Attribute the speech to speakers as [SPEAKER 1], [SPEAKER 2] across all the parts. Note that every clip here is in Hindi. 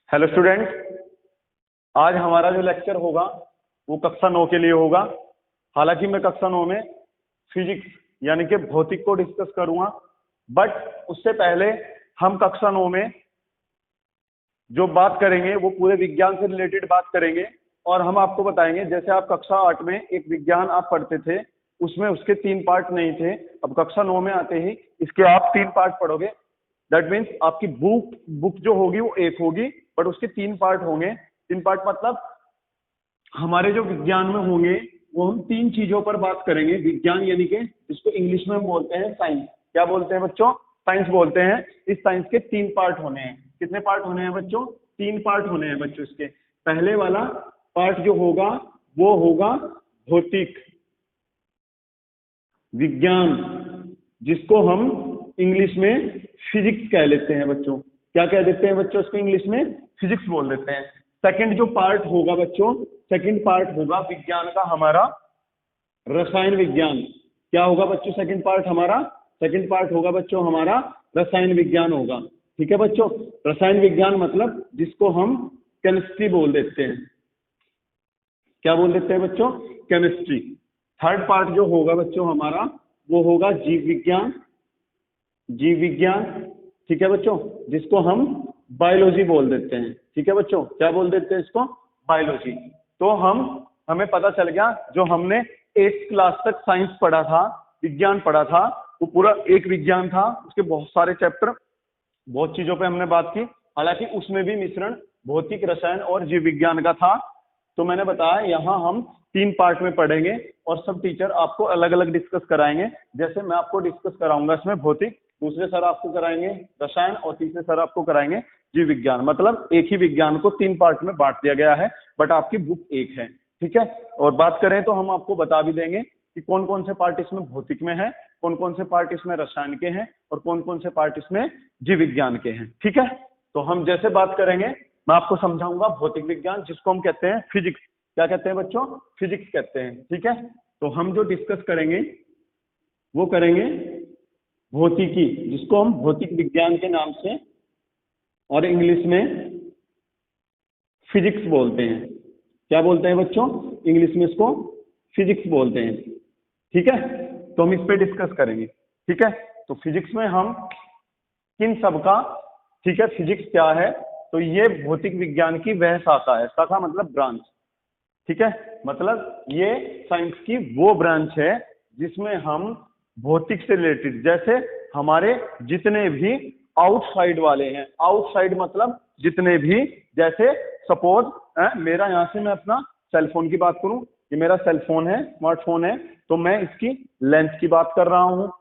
[SPEAKER 1] हेलो स्टूडेंट, आज हमारा जो लेक्चर होगा वो कक्षा 9 के लिए होगा। हालांकि मैं कक्षा 9 में फिजिक्स यानी कि भौतिक को डिस्कस करूंगा, बट उससे पहले हम कक्षा 9 में जो बात करेंगे वो पूरे विज्ञान से रिलेटेड बात करेंगे। और हम आपको बताएंगे, जैसे आप कक्षा 8 में एक विज्ञान आप पढ़ते थे, उसमें उसके 3 पार्ट नहीं थे। अब कक्षा 9 में आते ही इसके आप 3 पार्ट पढ़ोगे। दैट मीन्स आपकी बुक जो होगी वो एक होगी, बट उसके 3 पार्ट होंगे। 3 पार्ट मतलब हमारे जो विज्ञान में होंगे वो हम 3 चीजों पर बात करेंगे। विज्ञान यानी कि जिसको इंग्लिश में हम बोलते हैं साइंस। क्या बोलते हैं बच्चों? साइंस बोलते हैं। इस साइंस के 3 पार्ट होने हैं। कितने पार्ट होने हैं बच्चों? 3 पार्ट होने हैं बच्चों इसके। पहले वाला पार्ट जो होगा वो होगा भौतिक विज्ञान, जिसको हम इंग्लिश में फिजिक्स कह लेते हैं बच्चों। क्या कह देते हैं बच्चों? इसको इंग्लिश में फिजिक्स बोल देते हैं। सेकंड जो पार्ट होगा बच्चों, सेकंड पार्ट होगा विज्ञान का हमारा रसायन विज्ञान। क्या होगा बच्चों सेकंड पार्ट हमारा? सेकंड पार्ट होगा बच्चों हमारा रसायन विज्ञान होगा। ठीक है बच्चों, रसायन विज्ञान मतलब जिसको हम केमिस्ट्री बोल देते हैं। क्या बोल देते हैं बच्चों? केमिस्ट्री। थर्ड पार्ट जो होगा बच्चों हमारा वो होगा जीव विज्ञान। जीव विज्ञान, ठीक है बच्चों, जिसको हम बायोलॉजी बोल देते हैं। ठीक है बच्चों, क्या बोल देते हैं इसको? बायोलॉजी। तो हमें पता चल गया, जो हमने 8th क्लास तक साइंस पढ़ा था, विज्ञान पढ़ा था, वो पूरा एक विज्ञान था। उसके बहुत सारे चैप्टर, बहुत चीजों पे हमने बात की। हालांकि उसमें भी मिश्रण भौतिक, रसायन और जीव विज्ञान का था। तो मैंने बताया यहाँ हम 3 पार्ट में पढ़ेंगे और सब टीचर आपको अलग अलग डिस्कस कराएंगे। जैसे मैं आपको डिस्कस कराऊंगा इसमें भौतिक, दूसरे सर आपको कराएंगे रसायन और तीसरे सर आपको कराएंगे जीव विज्ञान। मतलब एक ही विज्ञान को 3 पार्ट में बांट दिया गया है, बट आपकी बुक एक है। ठीक है, और बात करें तो हम आपको बता भी देंगे कि कौन कौन से पार्ट इसमें भौतिक में है, कौन कौन से पार्ट इसमें रसायन के हैं और कौन कौन से पार्ट इसमें जीव विज्ञान के हैं। ठीक है, तो हम जैसे बात करेंगे मैं आपको समझाऊंगा भौतिक विज्ञान, जिसको हम कहते हैं फिजिक्स। क्या कहते हैं बच्चों? फिजिक्स कहते हैं। ठीक है, तो हम जो डिस्कस करेंगे वो करेंगे भौतिकी, जिसको हम भौतिक विज्ञान के नाम से और इंग्लिश में फिजिक्स बोलते हैं। क्या बोलते हैं बच्चों? इंग्लिश में इसको फिजिक्स बोलते हैं। ठीक है, तो हम इस पे डिस्कस करेंगे। ठीक है, तो फिजिक्स में हम किन सब का, ठीक है, फिजिक्स क्या है? तो ये भौतिक विज्ञान की वह शाखा है। शाखा मतलब ब्रांच। ठीक है, मतलब ये साइंस की वो ब्रांच है जिसमें हम भौतिक से रिलेटेड, जैसे हमारे जितने भी आउटसाइड वाले हैं, आउटसाइड मतलब जितने भी, जैसे सपोज मेरा यहाँ से मैं अपना सेलफोन की बात करूं, ये मेरा सेलफोन है, स्मार्टफोन है, तो मैं इसकी लेंथ की बात कर रहा हूँ।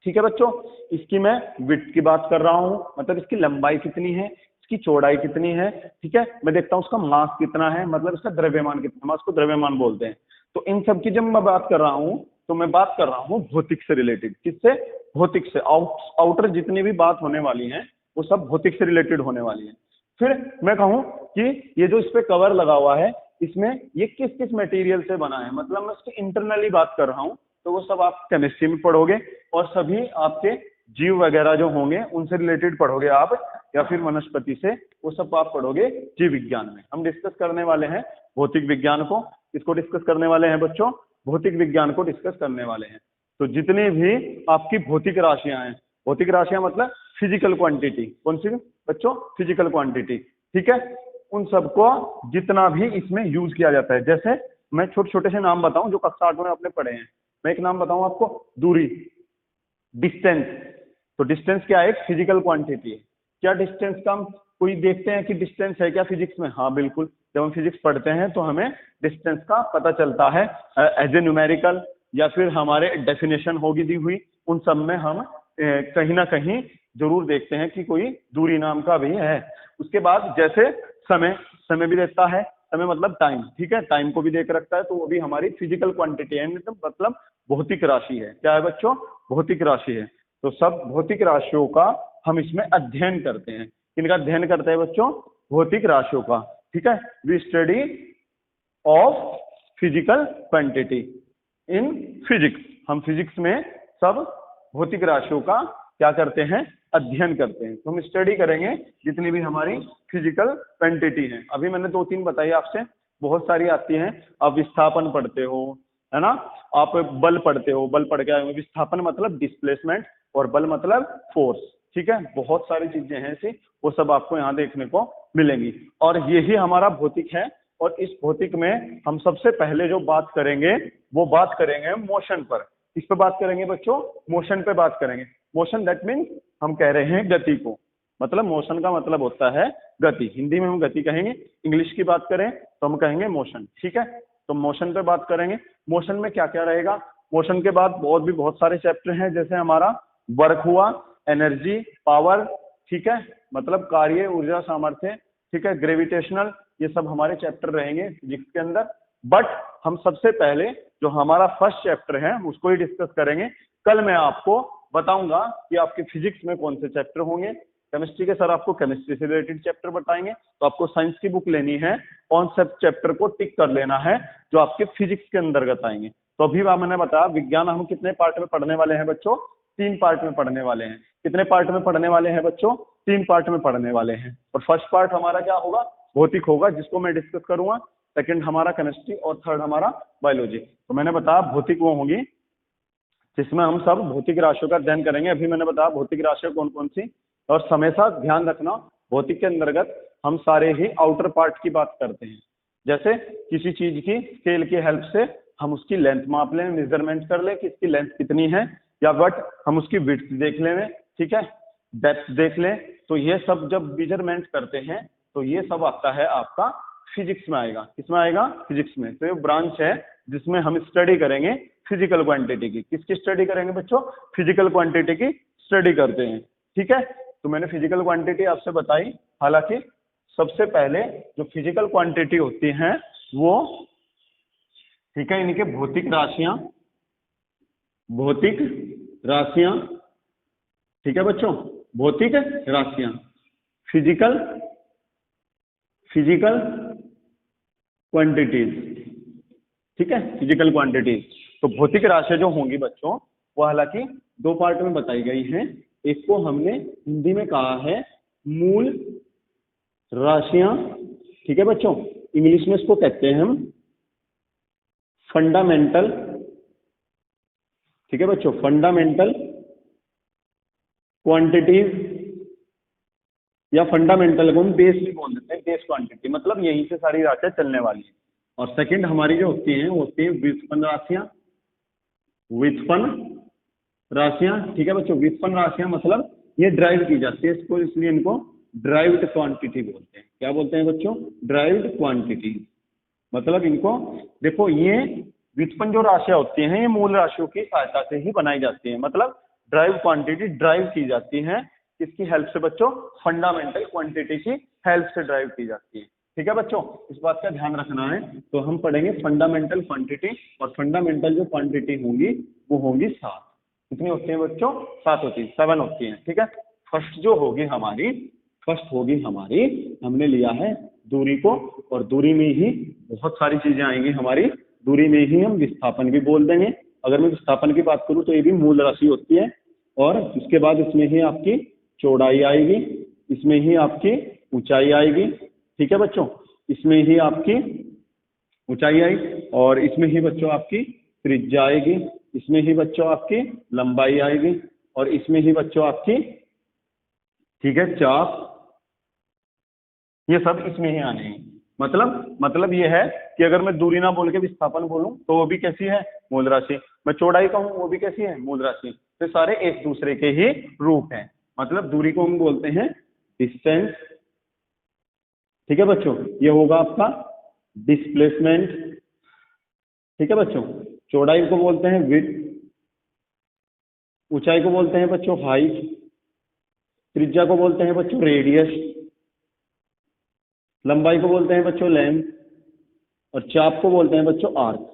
[SPEAKER 1] ठीक है बच्चों, इसकी मैं विड्थ की बात कर रहा हूँ, मतलब इसकी लंबाई कितनी है, इसकी चौड़ाई कितनी है। ठीक है, मैं देखता हूँ उसका मास कितना है, मतलब इसका द्रव्यमान कितना, मास को द्रव्यमान बोलते हैं। तो इन सब की जब मैं बात कर रहा हूँ तो मैं बात कर रहा हूँ भौतिक से रिलेटेड। किससे? भौतिक से। आउटर जितनी भी बात होने वाली है वो सब भौतिक से रिलेटेड होने वाली है। फिर मैं कहूँ कि ये जो इस पे कवर लगा हुआ है, इसमें ये किस किस मटेरियल से बना है, मतलब मैं इसकी इंटरनली बात कर रहा हूँ, तो वो सब आप केमिस्ट्री में पढ़ोगे। और सभी आपके जीव वगैरह जो होंगे उनसे रिलेटेड पढ़ोगे आप, या फिर वनस्पति से, वो सब आप पढ़ोगे जीव विज्ञान में। हम डिस्कस करने वाले हैं भौतिक विज्ञान को। इसको डिस्कस करने वाले हैं बच्चों, भौतिक विज्ञान को डिस्कस करने वाले हैं। तो जितनी भी आपकी भौतिक राशियां हैं, भौतिक राशियां मतलब फिजिकल क्वांटिटी। कौन सी बच्चों? Physical quantity. ठीक है, उन सबको जितना भी इसमें यूज किया जाता है, जैसे मैं छोटे छोटे से नाम बताऊं जो कक्षा 8 में आपने पढ़े हैं। मैं एक नाम बताऊं आपको, दूरी, डिस्टेंस। तो डिस्टेंस क्या है? एक फिजिकल क्वांटिटी है। क्या डिस्टेंस का हम कोई देखते हैं कि डिस्टेंस है क्या फिजिक्स में? हाँ बिल्कुल, जब हम फिजिक्स पढ़ते हैं तो हमें डिस्टेंस का पता चलता है एज ए न्यूमेरिकल, या फिर हमारे डेफिनेशन होगी दी हुई, उन सब में हम कहीं ना कहीं जरूर देखते हैं कि कोई दूरी नाम का भी है। उसके बाद जैसे समय, समय भी देता है, समय मतलब टाइम। ठीक है, टाइम को भी देख रखता है, तो वो भी हमारी फिजिकल क्वांटिटी है, मतलब भौतिक राशि है। क्या है बच्चों? भौतिक राशि है। तो सब भौतिक राशियों का हम इसमें अध्ययन करते हैं। किनका अध्ययन करते हैं बच्चों? भौतिक राशियों का। ठीक है, we study of physical quantity in physics. हम फिजिक्स में सब भौतिक राशियों का क्या करते हैं, अध्ययन करते हैं। तो हम स्टडी करेंगे जितनी भी हमारी फिजिकल क्वांटिटी है। अभी मैंने 2-3 बताई आपसे, बहुत सारी आती हैं। आप विस्थापन पढ़ते हो, है ना, आप बल पढ़ते हो, बल पढ़ के आए हो। विस्थापन मतलब डिस्प्लेसमेंट और बल मतलब फोर्स, ठीक है। बहुत सारी चीजें हैं ऐसी, वो सब आपको यहाँ देखने को मिलेंगी। और यही हमारा भौतिक है। और इस भौतिक में हम सबसे पहले जो बात करेंगे वो बात करेंगे मोशन पर। किस पे बात करेंगे बच्चों, मोशन पे बात करेंगे। मोशन दैट मीन्स हम कह रहे हैं गति को, मतलब मोशन का मतलब होता है गति। हिंदी में हम गति कहेंगे, इंग्लिश की बात करें तो हम कहेंगे मोशन, ठीक है। तो मोशन पे बात करेंगे। मोशन में क्या क्या रहेगा, मोशन के बाद और भी बहुत सारे चैप्टर हैं, जैसे हमारा वर्क हुआ, एनर्जी, पावर, ठीक है, मतलब कार्य, ऊर्जा, सामर्थ्य, ठीक है, ग्रेविटेशनल, ये सब हमारे चैप्टर रहेंगे फिजिक्स के अंदर। बट हम सबसे पहले जो हमारा फर्स्ट चैप्टर है उसको ही डिस्कस करेंगे। कल मैं आपको बताऊंगा कि आपके फिजिक्स में कौन से चैप्टर होंगे। केमिस्ट्री के सर आपको केमिस्ट्री से रिलेटेड चैप्टर बताएंगे, तो आपको साइंस की बुक लेनी है, कौन से चैप्टर को टिक कर लेना है जो आपके फिजिक्स के अंतर्गत आएंगे। तो अभी मैंने बताया विज्ञान हम कितने पार्ट में पढ़ने वाले हैं बच्चों, 3 पार्ट में पढ़ने वाले हैं। कितने पार्ट में पढ़ने वाले हैं बच्चों, 3 पार्ट में पढ़ने वाले हैं। और फर्स्ट पार्ट हमारा क्या होगा, भौतिक होगा, जिसको मैं डिस्कस करूंगा। सेकंड हमारा केमिस्ट्री और थर्ड हमारा बायोलॉजी। तो मैंने बताया भौतिक वो होंगी जिसमें हम सब भौतिक राशियों का अध्ययन करेंगे। अभी मैंने बताया भौतिक राशियां कौन कौन सी। और हमेशा ध्यान रखना, भौतिक के अंतर्गत हम सारे ही आउटर पार्ट की बात करते हैं। जैसे किसी चीज की स्केल की हेल्प से हम उसकी लेंथ माप लें, मेजरमेंट कर लें कि इसकी लेंथ कितनी है, या बट हम उसकी विड्थ देख लें, ठीक है, डेप्थ देख लें। तो ये सब जब मेजरमेंट करते हैं तो ये सब आता है आपका फिजिक्स में आएगा। किसमें आएगा, फिजिक्स में। तो ये ब्रांच है जिसमें हम स्टडी करेंगे फिजिकल क्वांटिटी की। किसकी स्टडी करेंगे बच्चों, फिजिकल क्वांटिटी की स्टडी करते हैं, ठीक है। तो मैंने फिजिकल क्वांटिटी आपसे बताई। हालांकि सबसे पहले जो फिजिकल क्वांटिटी होती हैं वो, ठीक है, इनके भौतिक राशियां, भौतिक राशियां, ठीक है बच्चों, भौतिक राशियां, फिजिकल क्वांटिटीज, ठीक है, फिजिकल क्वांटिटीज। तो भौतिक राशियां जो होंगी बच्चों वो हालांकि 2 पार्ट में बताई गई हैं। एक को हमने हिंदी में कहा है मूल राशियां, ठीक है बच्चों, इंग्लिश में इसको कहते हैं हम फंडामेंटल, ठीक है बच्चों, फंडामेंटल क्वांटिटीज, या फंडामेंटल को हम बेस भी बोल देते हैं, बेस क्वांटिटी, मतलब यहीं से सारी राशियां चलने वाली है। और सेकंड हमारी जो होती हैं वो होती है व्युत्पन्न राशियां, व्युत्पन्न राशियां, ठीक है बच्चों। व्युत्पन्न राशियां मतलब ये ड्राइव की जाती है इसको, इसलिए इनको ड्राइव्ड क्वांटिटी बोलते हैं। क्या बोलते हैं बच्चों, ड्राइव्ड क्वांटिटी। मतलब इनको देखो, ये व्युत्पन्न जो राशियां होती हैं ये मूल राशियों की सहायता से ही बनाई जाती है। मतलब ड्राइव क्वांटिटी ड्राइव की जाती है किसकी हेल्प से बच्चों, फंडामेंटल क्वांटिटी की हेल्प से ड्राइव की जाती है, ठीक है बच्चों। इस बात का ध्यान रखना है। तो हम पढ़ेंगे फंडामेंटल क्वांटिटी, और फंडामेंटल जो क्वांटिटी होंगी वो होंगी 7। कितनी होती है बच्चों, 7 होती है, 7 होती है, ठीक है। फर्स्ट जो होगी हमारी, फर्स्ट होगी हमारी, हमने लिया है दूरी को, और दूरी में ही बहुत सारी चीजें आएंगी हमारी। दूरी में ही हम विस्थापन भी बोल देंगे। अगर मैं विस्थापन की बात करूं तो ये भी मूल राशि होती है। और उसके बाद इसमें ही आपकी चौड़ाई आएगी, इसमें ही आपकी ऊंचाई आएगी, ठीक है बच्चों, इसमें ही आपकी ऊंचाई आई, और इसमें ही बच्चों आपकी त्रिज्या आएगी, इसमें ही बच्चों आपकी लंबाई आएगी, और इसमें ही बच्चों आपकी, ठीक है, चाप, ये सब इसमें ही आने हैं। मतलब ये है कि अगर मैं दूरी ना बोल के विस्थापन बोलूं तो वो भी कैसी है, मूल राशि। मैं चौड़ाई कहूं वो भी कैसी है, मूल राशि। तो सारे एक दूसरे के ही रूप हैं। मतलब दूरी को हम बोलते हैं डिस्टेंस, ठीक है बच्चों, ये होगा आपका डिस्प्लेसमेंट, ठीक है बच्चों। चौड़ाई को बोलते हैं विड्थ, ऊंचाई को बोलते हैं बच्चों हाइट, त्रिज्या को बोलते हैं बच्चों रेडियस, लंबाई को बोलते हैं बच्चों लेंथ, और चाप को बोलते हैं बच्चों आर्क,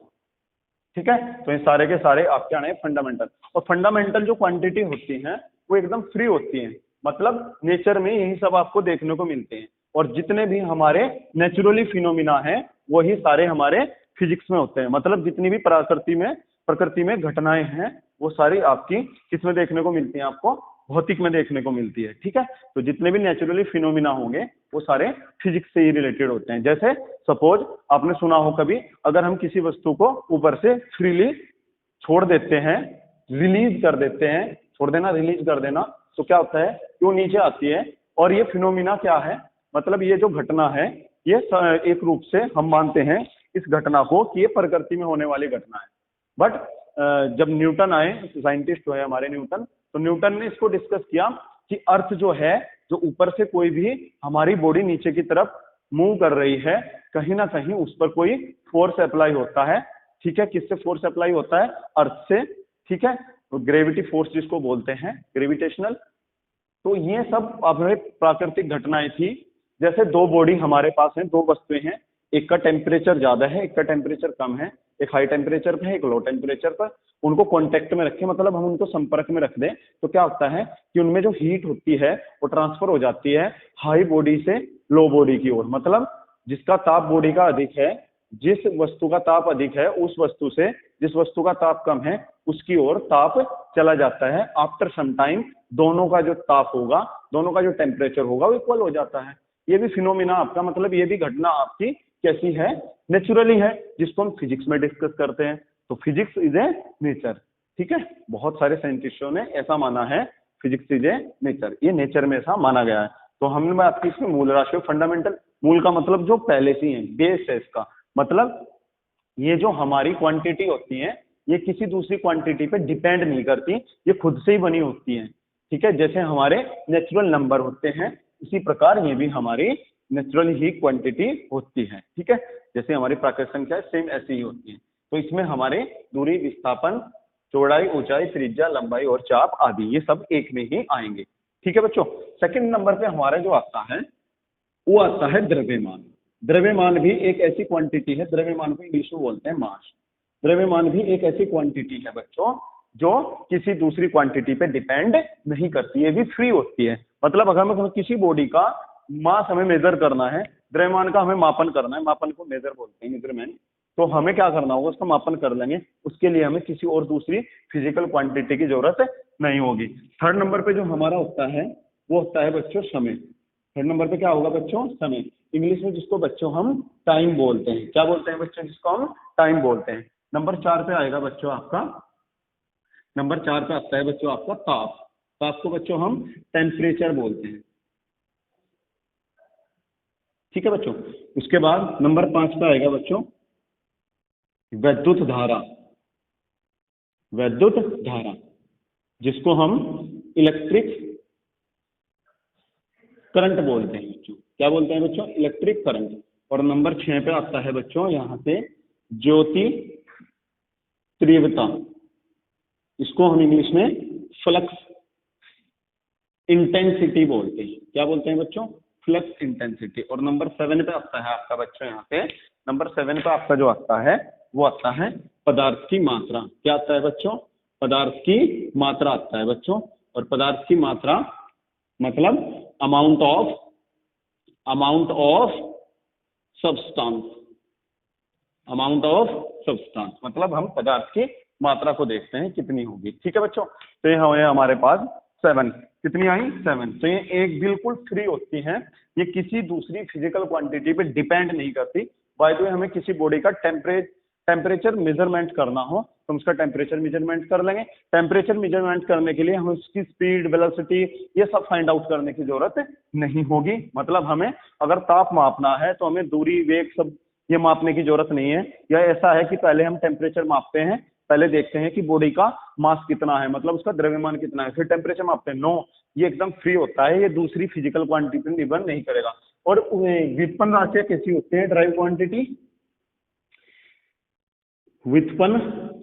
[SPEAKER 1] ठीक है। तो ये सारे के सारे आपके आने फंडामेंटल। और फंडामेंटल जो क्वांटिटी होती हैं वो एकदम फ्री होती हैं। मतलब नेचर में यही सब आपको देखने को मिलते हैं। और जितने भी हमारे नेचुरली फिनोमिना हैं वही सारे हमारे फिजिक्स में होते हैं। मतलब जितनी भी प्रकृति में घटनाएं हैं वो सारी आपकी किसमें देखने को मिलती हैं, आपको भौतिक में देखने को मिलती है। ठीक है, तो जितने भी नेचुरली फिनोमिना होंगे वो सारे फिजिक्स से ही रिलेटेड होते हैं। जैसे सपोज आपने सुना हो कभी, अगर हम किसी वस्तु को ऊपर से फ्रीली छोड़ देते हैं, रिलीज कर देते हैं, छोड़ देना रिलीज कर देना, तो क्या होता है कि वो नीचे आती है। और ये फिनोमिना क्या है, मतलब ये जो घटना है ये एक रूप से हम मानते हैं इस घटना को कि ये प्रकृति में होने वाली घटना है। बट जब न्यूटन आए, साइंटिस्ट हुए हमारे न्यूटन, तो न्यूटन ने इसको डिस्कस किया कि अर्थ जो है, जो ऊपर से कोई भी हमारी बॉडी नीचे की तरफ मूव कर रही है, कहीं ना कहीं उस पर कोई फोर्स अप्लाई होता है। ठीक है, किससे फोर्स अप्लाई होता है? अर्थ से। ठीक है, तो ग्रेविटी फोर्स जिसको बोलते हैं, ग्रेविटेशनल। तो ये सब अपने प्राकृतिक घटनाएं थी। जैसे दो बॉडी हमारे पास हैं, दो वस्तुएं हैं, एक का टेम्परेचर ज्यादा है, एक का टेम्परेचर कम है, एक हाई टेम्परेचर पे है, एक लो टेम्परेचर पर। उनको कांटेक्ट में रखें, मतलब हम उनको संपर्क में रख दें, तो क्या होता है कि उनमें जो हीट होती है वो ट्रांसफर हो जाती है हाई बॉडी से लो बॉडी की ओर। मतलब जिसका ताप बॉडी का अधिक है, जिस वस्तु का ताप अधिक है उस वस्तु से जिस वस्तु का ताप कम है उसकी ओर ताप चला जाता है। आफ्टर सम टाइम दोनों का जो ताप होगा, दोनों का जो टेम्परेचर होगा वो इक्वल हो जाता है। ये भी फिनोमिना आपका, मतलब ये भी घटना आपकी कैसी है? नेचुरली है, जिसको हम फिजिक्स में डिस्कस करते हैं। तो फिजिक्स इज ए नेचर। ठीक है, बहुत सारे साइंटिस्टों ने ऐसा माना है, फिजिक्स इज ए नेचर, ये नेचर में ऐसा माना गया है। तो हमने बात की इसमें मूल राशियों, फंडामेंटल। मूल का मतलब जो पहले से है, बेस है इसका मतलब ये जो हमारी क्वांटिटी होती है ये किसी दूसरी क्वांटिटी पे डिपेंड नहीं करती, ये खुद से ही बनी होती है। ठीक है, जैसे हमारे नेचुरल नंबर होते हैं इसी प्रकार ये भी हमारी नेचुरल ही क्वांटिटी होती है। ठीक है, जैसे हमारी प्राकृतिक संख्या सेम ऐसी ही होती है। तो इसमें हमारे दूरी, विस्थापन, चौड़ाई, ऊंचाई, त्रिज्या, लंबाई और चाप आदि ये सब एक में ही आएंगे। ठीक है बच्चों, सेकंड नंबर पे हमारा जो आता है वो आता है द्रव्यमान। द्रव्यमान भी एक ऐसी क्वांटिटी है, द्रव्यमान को इंग्लिश में बोलते हैं मास। द्रव्यमान भी एक ऐसी क्वांटिटी है बच्चों जो किसी दूसरी क्वांटिटी पे डिपेंड नहीं करती है, भी फ्री होती है। मतलब अगर हमें किसी बॉडी का मास हमें मेजर करना है, द्रव्यमान का हमें मापन करना है, मापन को मेजर बोलते हैं, मेजरमेंट, तो हमें क्या करना होगा, उसका मापन कर लेंगे। उसके लिए हमें किसी और दूसरी फिजिकल क्वांटिटी की जरूरत नहीं होगी। थर्ड नंबर पे जो हमारा होता है वो होता है बच्चों समय। थर्ड नंबर पे क्या होगा बच्चों? समय। इंग्लिश में जिसको बच्चों हम टाइम बोलते हैं। क्या बोलते हैं बच्चों? जिसको हम टाइम बोलते हैं। नंबर 4 पे आएगा बच्चों आपका, नंबर 4 पे आता है बच्चों आपका ताप। ताप को बच्चों हम टेम्परेचर बोलते हैं। ठीक है बच्चों, उसके बाद नंबर 5 पे आएगा बच्चों वैद्युत धारा। वैद्युत धारा जिसको हम इलेक्ट्रिक करंट बोलते हैं बच्चों। क्या बोलते हैं बच्चों? Electric current. और नंबर 6 पे आता है बच्चों यहाँ पे ज्योति तीव्रता, इसको हम इंग्लिश में फ्लक्स इंटेंसिटी बोलते हैं। क्या बोलते हैं बच्चों? Flux intensity. और नंबर 7 पे आता है आपका बच्चों यहाँ पे, नंबर 7 पे आपका जो आता है वो आता है पदार्थ की मात्रा। क्या आता है बच्चों? पदार्थ की मात्रा आता है बच्चों। और पदार्थ की मात्रा मतलब amount of substance. Amount of substance मतलब हम पदार्थ की मात्रा को देखते हैं कितनी होगी। ठीक है बच्चों, तो ये हमारे पास 7 कितनी आई? 7। तो ये एक बिल्कुल फ्री होती है, ये किसी दूसरी फिजिकल क्वांटिटी पे डिपेंड नहीं करती। बाय द वे हमें किसी बॉडी का टेम्परेचर मेजरमेंट करना हो तो हम उसका टेम्परेचर मेजरमेंट कर लेंगे। टेम्परेचर मेजरमेंट करने के लिए हमें उसकी स्पीड, वेलोसिटी ये सब फाइंड आउट करने की जरूरत नहीं होगी। मतलब हमें अगर ताप मापना है तो हमें दूरी, वेग सब ये मापने की जरूरत नहीं है। या ऐसा है कि पहले हम टेम्परेचर मापते हैं, पहले देखते हैं कि बॉडी का मास कितना है, मतलब उसका द्रव्यमान कितना है, फिर टेम्परेचर मापते हैं। नो, ये एकदम फ्री होता है, ये दूसरी फिजिकल क्वांटिटी पर निर्भर नहीं करेगा। और व्युत्पन्न राशियां कैसी होती है? ड्राइव क्वांटिटी, व्युत्पन्न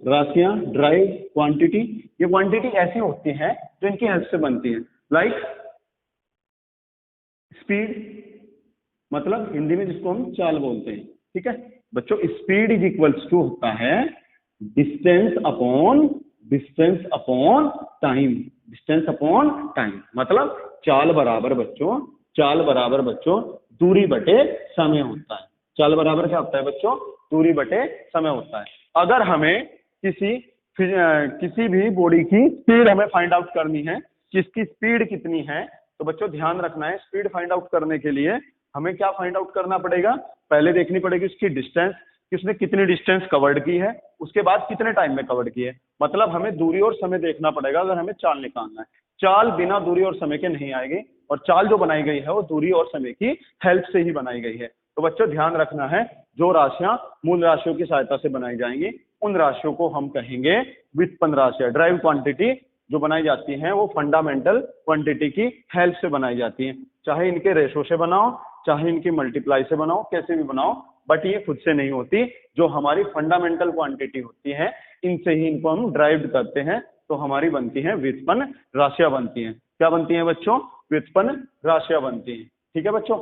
[SPEAKER 1] राशियां, ड्राइव क्वांटिटी, ये क्वांटिटी ऐसी होती है जो इनकी हेल्प से बनती है। लाइक स्पीड, मतलब हिंदी में जिसको हम चाल बोलते हैं। ठीक है बच्चों, स्पीड इज इक्वल्स टू होता है distance upon time. Distance upon time मतलब चाल बराबर बच्चों दूरी बटे समय होता है। चाल बराबर क्या होता है बच्चों? दूरी बटे समय होता है। अगर हमें किसी भी बॉडी की स्पीड हमें फाइंड आउट करनी है इसकी स्पीड कितनी है। तो बच्चों ध्यान रखना है, स्पीड फाइंड आउट करने के लिए हमें क्या फाइंड आउट करना पड़ेगा, पहले देखनी पड़ेगी उसकी डिस्टेंस, कि उसने कितनी डिस्टेंस कवर्ड की है, उसके बाद कितने टाइम में कवर्ड की है। मतलब हमें दूरी और समय देखना पड़ेगा अगर हमें चाल निकालना है। चाल बिना दूरी और समय के नहीं आएगी, और चाल जो बनाई गई है वो दूरी और समय की हेल्प से ही बनाई गई है। तो बच्चों ध्यान रखना है, जो राशियां मूल राशियों की सहायता से बनाई जाएंगी उन राशियों को हम कहेंगे व्युत्पन्न राशियां। ड्राइव क्वांटिटी जो बनाई जाती हैं वो फंडामेंटल क्वांटिटी की हेल्प से बनाई जाती हैं। चाहे इनके रेशो से बनाओ, चाहे इनकी मल्टीप्लाई से बनाओ, कैसे भी बनाओ, बट ये खुद से नहीं होती। जो हमारी फंडामेंटल क्वांटिटी होती है इनसे ही इनको हम ड्राइव करते हैं, तो हमारी बनती है व्युत्पन्न राशियां बनती हैं। क्या बनती हैं बच्चों, व्युत्पन्न राशियां बनती हैं। ठीक है बच्चों,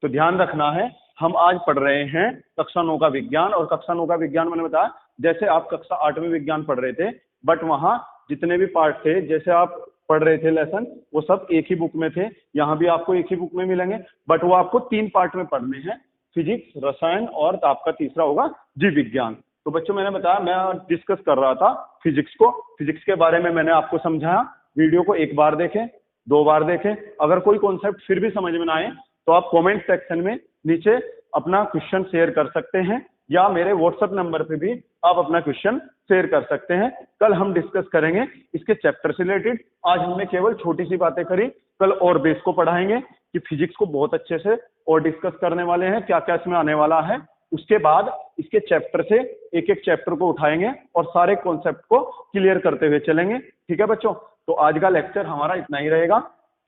[SPEAKER 1] तो ध्यान रखना है, हम आज पढ़ रहे हैं कक्षा 9 का विज्ञान। और कक्षा 9 का विज्ञान मैंने बताया जैसे आप कक्षा 8 में विज्ञान पढ़ रहे थे, बट वहां जितने भी पार्ट थे जैसे आप पढ़ रहे थे लेसन, वो सब एक ही बुक में थे। यहाँ भी आपको एक ही बुक में मिलेंगे, बट वो आपको 3 पार्ट में पढ़ने हैं, फिजिक्स, रसायन और आपका तीसरा होगा जीव विज्ञान। तो बच्चों मैंने बताया, मैं डिस्कस कर रहा था फिजिक्स को, फिजिक्स के बारे में मैंने आपको समझाया। वीडियो को एक बार देखें, 2 बार देखें, अगर कोई कॉन्सेप्ट फिर भी समझ में ना आए तो आप कमेंट सेक्शन में नीचे अपना क्वेश्चन शेयर कर सकते हैं, या मेरे व्हाट्सएप नंबर पे भी आप अपना क्वेश्चन शेयर कर सकते हैं। कल हम डिस्कस करेंगे इसके चैप्टर से रिलेटेड। आज हमने केवल छोटी सी बातें करी, कल और बेस को पढ़ाएंगे कि फिजिक्स को बहुत अच्छे से और डिस्कस करने वाले हैं, क्या क्या इसमें आने वाला है। उसके बाद इसके चैप्टर से एक एक चैप्टर को उठाएंगे और सारे कॉन्सेप्ट को क्लियर करते हुए चलेंगे। ठीक है बच्चों, तो आज का लेक्चर हमारा इतना ही रहेगा।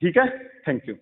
[SPEAKER 1] ठीक है, थैंक यू।